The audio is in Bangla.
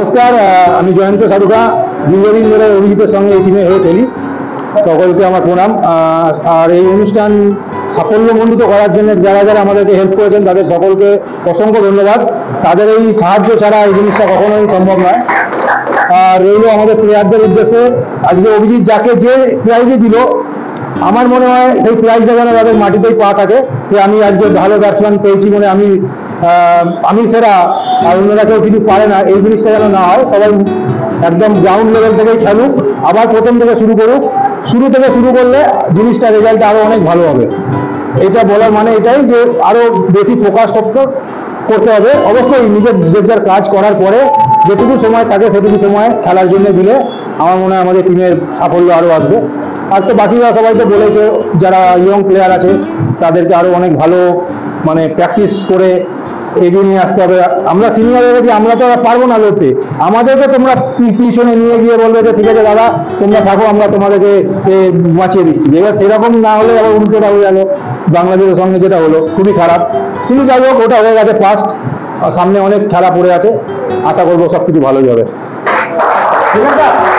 নমস্কার, আমি জয়ন্ত সাধুকা। দীর্ঘদিন ধরে অভিজিতের সঙ্গে এই টিমে হয়ে খেলি। সকলকে আমার প্রণাম। আর এই অনুষ্ঠান সাফল্যমণ্ডিত করার জন্য যারা যারা আমাদেরকে হেল্প করেছেন তাদের সকলকে অসংখ্য ধন্যবাদ। তাদের এই সাহায্য ছাড়া এই জিনিসটা কখনোই সম্ভব নয়। আর রইল আমাদের প্লেয়ারদের উদ্দেশ্যে, আজকে অভিজিৎ যাকে যে প্রাইজে দিল, আমার মনে হয় সেই প্রাইজটা যেন তাদের মাটিতেই পা থাকে যে আমি আজকে ভালো ব্যাটসম্যান পেয়েছি মনে আমি সেরা আর অন্যরা কেউ কিছু পারে না, এই জিনিসটা যেন না হয়। সবাই একদম গ্রাউন্ড লেভেল থেকেই খেলুক, আবার প্রথম থেকে শুরু করুক। শুরু থেকে শুরু করলে জিনিসটা রেজাল্টটা আরো অনেক ভালো হবে। এটা বলার মানে এটাই যে আরো বেশি ফোকাস করতে হবে। অবশ্যই নিজের যার কাজ করার পরে যেটুকু সময় থাকে সেটুকু সময় খেলার জন্য দিলে আমার মনে হয় আমাদের টিমের সাফল্য আরো আসবে। আর তো বাকিরা সবাই তো বলেছে, যারা ইয়ং প্লেয়ার আছে তাদেরকে আরো অনেক ভালো প্র্যাকটিস করে এগিয়ে নিয়ে আসতে হবে। আমরা সিনিয়র হয়ে গেছি, আমরা তো পারবো না লড়তে। আমাদেরকে তোমরা পিছনে নিয়ে গিয়ে বলবে যে ঠিক আছে দাদা তোমরা থাকো, আমরা তোমাদেরকে বাঁচিয়ে দিচ্ছি। এবার সেরকম না হলে আবার উল্টোটা হয়ে গেল, বাংলাদেশের সঙ্গে যেটা হলো খুবই খারাপ। কিন্তু যাই হোক, ওটা হয়ে গেছে ফার্স্ট, সামনে অনেক খেলা পড়ে আছে। আশা করবো সবকিছু ভালোই হবে। ঠিক আছে।